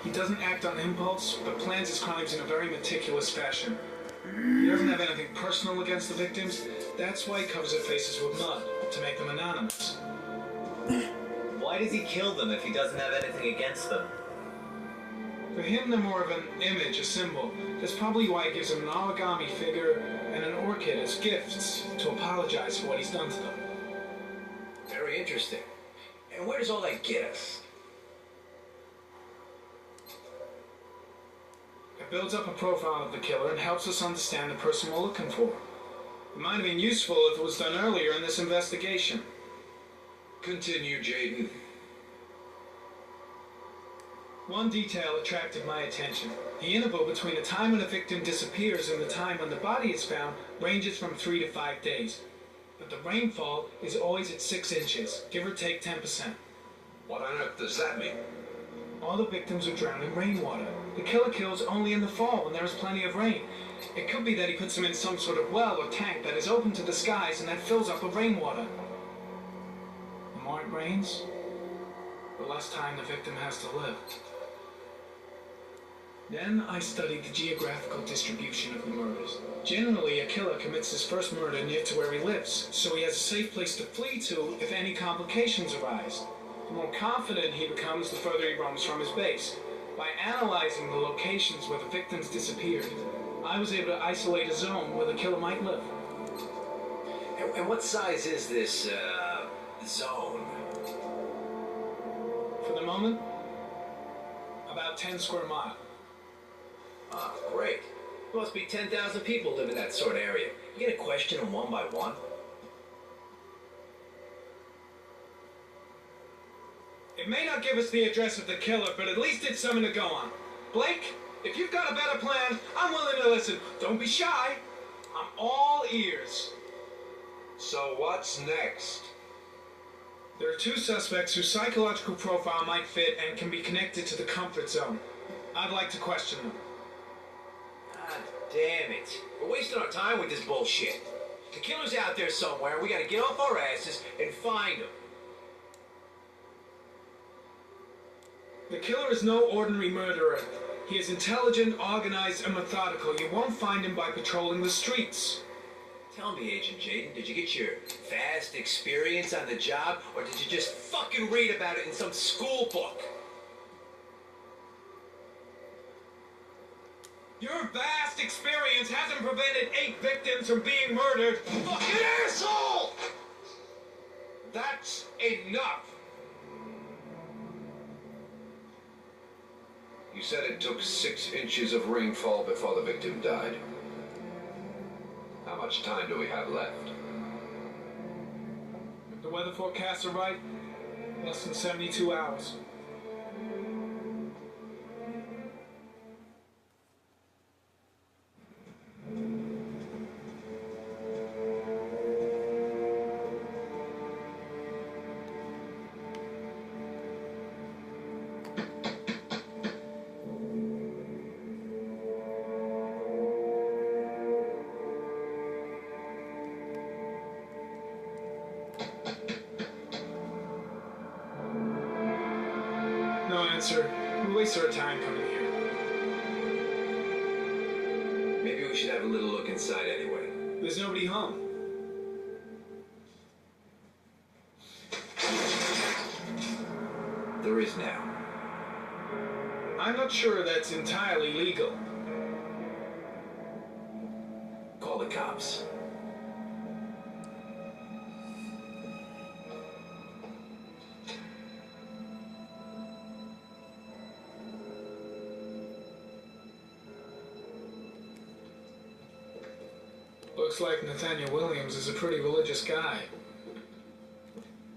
He doesn't act on impulse, but plans his crimes in a very meticulous fashion. He doesn't have anything personal against the victims. That's why he covers their faces with mud, to make them anonymous. Why does he kill them if he doesn't have anything against them? For him, they're more of an image, a symbol. That's probably why he gives them an origami figure and an orchid as gifts to apologize for what he's done to them. Very interesting. And where does all that get us? It builds up a profile of the killer and helps us understand the person we're looking for. It might have been useful if it was done earlier in this investigation. Continue, Jayden. One detail attracted my attention. The interval between the time when a victim disappears and the time when the body is found ranges from 3 to 5 days. But the rainfall is always at 6 inches, give or take 10%. What on earth does that mean? All the victims are drowned in rainwater. The killer kills only in the fall when there is plenty of rain. It could be that he puts them in some sort of well or tank that is open to the skies and that fills up with rainwater. The more it rains, the less time the victim has to live. Then I studied the geographical distribution of the murders. Generally, a killer commits his first murder near to where he lives, so he has a safe place to flee to if any complications arise. The more confident he becomes, the further he roams from his base. By analyzing the locations where the victims disappeared, I was able to isolate a zone where the killer might live. And what size is this, zone? For the moment, about 10 square miles. Ah, great. There must be 10,000 people live in that sort of area. You gonna question them one by one? It may not give us the address of the killer, but at least it's something to go on. Blake, if you've got a better plan, I'm willing to listen. Don't be shy. I'm all ears. So what's next? There are 2 suspects whose psychological profile might fit and can be connected to the comfort zone. I'd like to question them. God damn it. We're wasting our time with this bullshit. The killer's out there somewhere. We gotta get off our asses and find him. The killer is no ordinary murderer. He is intelligent, organized, and methodical. You won't find him by patrolling the streets. Tell me, Agent Jayden, did you get your vast experience on the job, or did you just fucking read about it in some school book? Your vast experience hasn't prevented 8 victims from being murdered. Fucking asshole! That's enough! You said it took 6 inches of rainfall before the victim died. How much time do we have left? If the weather forecasts are right, less than 72 hours. No answer. We wasted our time coming here. Maybe we should have a little look inside anyway. There's nobody home. There is now. I'm not sure that's entirely legal. Call the cops. Looks like Nathaniel Williams is a pretty religious guy.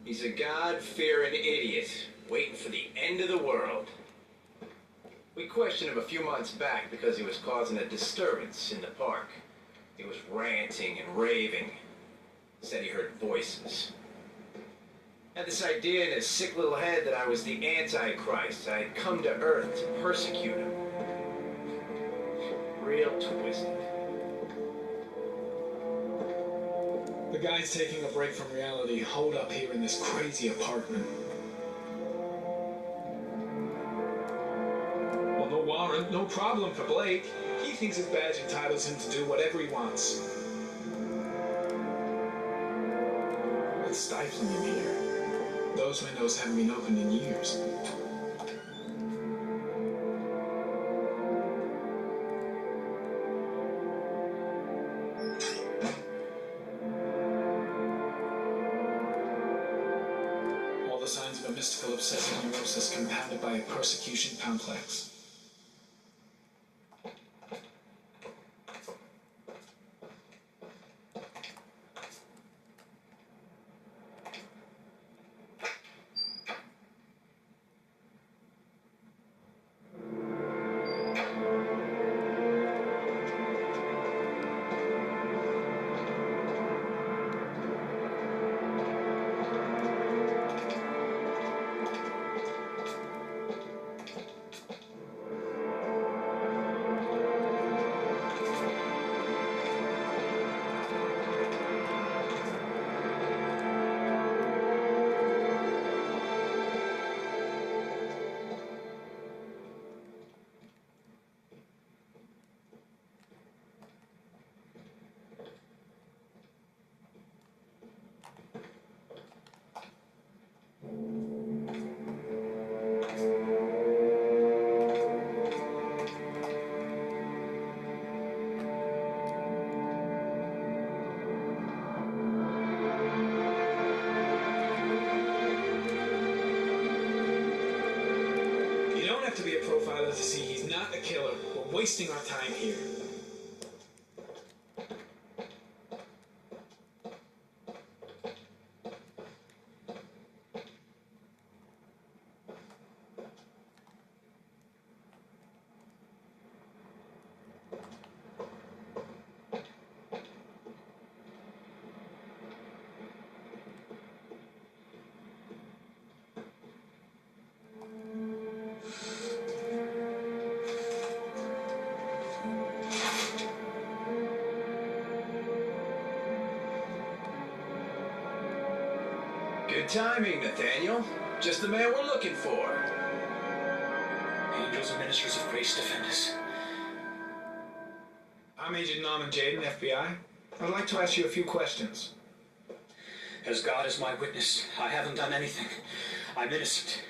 He's a God-fearing idiot, waiting for the end of the world. We questioned him a few months back because he was causing a disturbance in the park. He was ranting and raving. Said he heard voices. Had this idea in his sick little head that I was the Antichrist. I had come to Earth to persecute him. Real twisted. The guy's taking a break from reality, holed up here in this crazy apartment. warrant, no problem for Blake. He thinks his badge entitles him to do whatever he wants. It's stifling in here. Those windows haven't been opened in years. All the signs of a mystical obsessive neurosis compounded by a persecution complex. To be a profiler to see he's not a killer. We're wasting our time here. Good timing, Nathaniel. Just the man we're looking for. Angels and ministers of grace defend us. I'm Agent Norman Jaden, FBI. I'd like to ask you a few questions. As God is my witness, I haven't done anything. I'm innocent.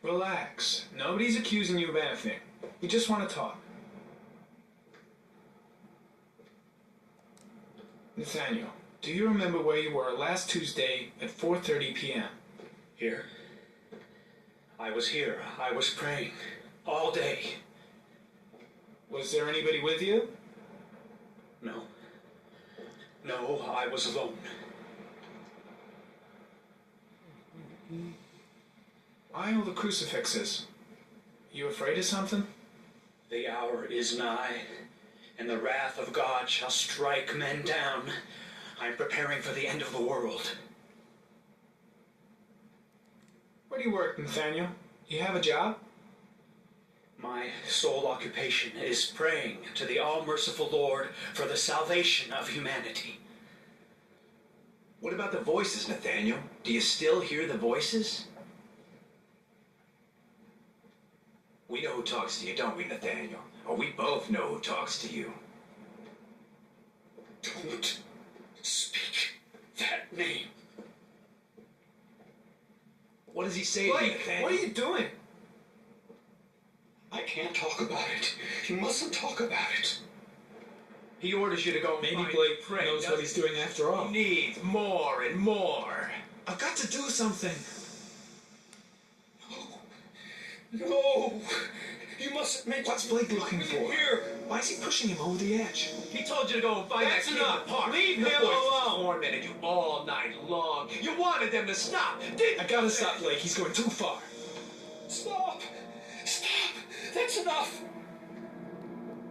Relax. Nobody's accusing you of anything. We just want to talk. Nathaniel, do you remember where you were last Tuesday at 4:30 p.m.? Here. I was here. I was praying. All day. Was there anybody with you? No. No, I was alone. Why all the crucifixes? You afraid of something? The hour is nigh, and the wrath of God shall strike men down. I'm preparing for the end of the world. Where do you work, Nathaniel? You have a job? My sole occupation is praying to the all-merciful Lord for the salvation of humanity. What about the voices, Nathaniel? Do you still hear the voices? We know who talks to you, don't we, Nathaniel? Or we both know who talks to you. Don't speak that name. What does he say to you, Blake, Nathaniel? what are you doing? I can't talk about it. You mustn't talk about it. He orders you to go and Maybe find Blake prey, knows what he's doing after all. He needs more and more. I've got to do something. No! You mustn't make What's Blake looking for? Here! Why is he pushing him over the edge? He told you to go and find That's that kid in enough. the park. Leave The him voices alone. tormented you all night long. You wanted them to stop, didn't I gotta stop Blake. He's going too far. Stop! Stop! That's enough!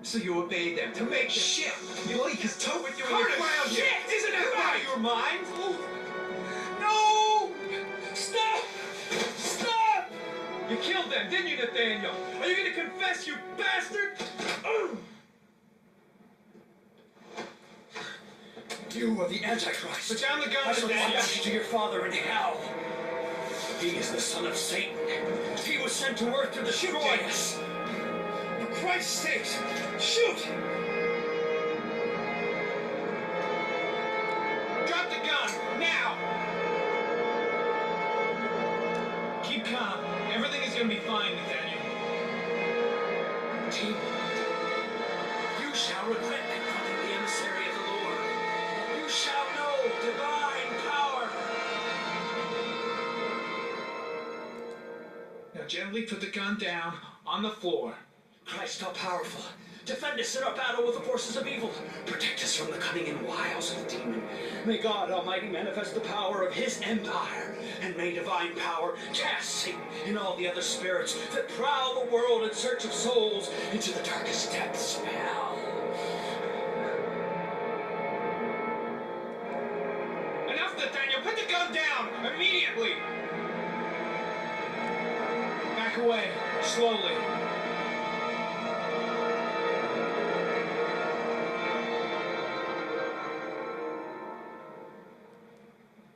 So you obeyed them to make the ship. Blake is totally With you in the ground here. Isn't it out of your mind? No! Stop! Stop! You killed them, didn't you, Nathaniel? Are you gonna confess, you bastard? You are the Antichrist. Put down the gun, I shall Nathaniel. dispatch you to your father in hell. He is the son of Satan. He was sent to earth to destroy us. For Christ's sakes! Shoot! Drop the gun, now! Keep calm. Everything is gonna be fine, Nathaniel. Team, you shall regret confronting the emissary of the Lord. You shall know divine power. Now gently put the gun down on the floor. Christ all-powerful, defend us in our battle with the forces of evil. Protect us from the cunning and wiles of the demon. May God Almighty manifest the power of his empire, and may divine power cast Satan and all the other spirits that prowl the world in search of souls into the darkest depths of hell. Enough, Nathaniel! Put the gun down! Immediately! Back away, slowly.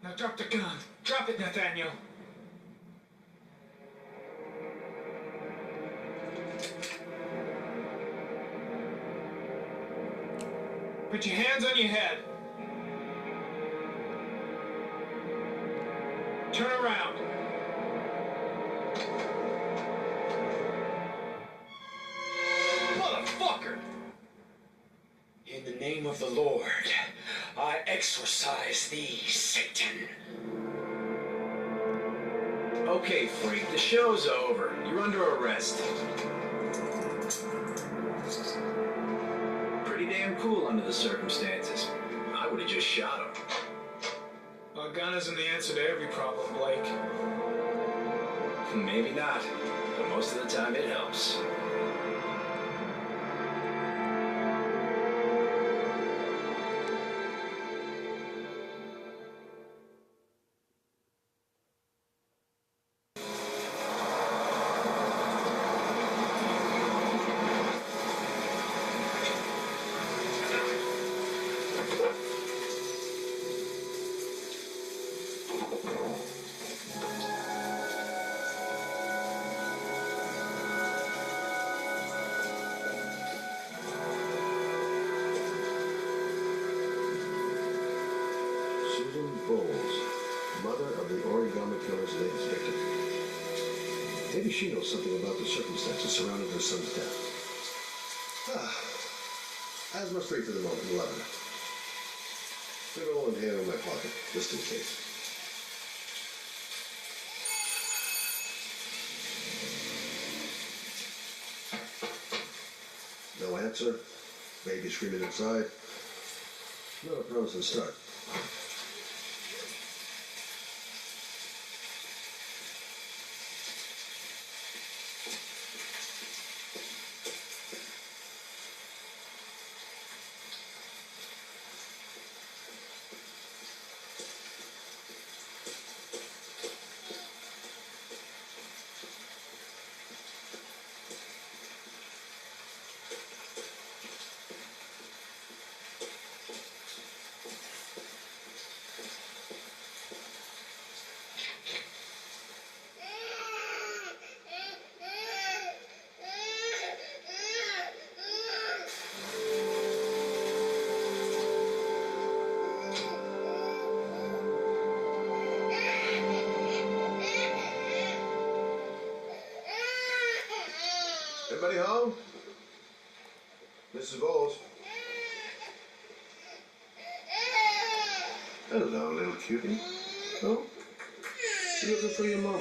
Now drop the gun. Drop it, Nathaniel. Put your hands on your head. Turn around. Motherfucker! In the name of the Lord, I exorcise thee, Satan. Okay, freak, the show's over. You're under arrest. Pretty damn cool under the circumstances. I would have just shot him. A gun isn't the answer to every problem, Blake. Maybe not, but most of the time it helps. Bowles, mother of the origami killer's latest victim. Maybe she knows something about the circumstances surrounding her son's death. Asthma free for the moment, 11. Big old inhaler in my pocket, just in case. No answer. Baby screaming inside. Not a promising start. Everybody home? Mrs. Bowles. Hello, little cutie. Oh, you looking for your mama?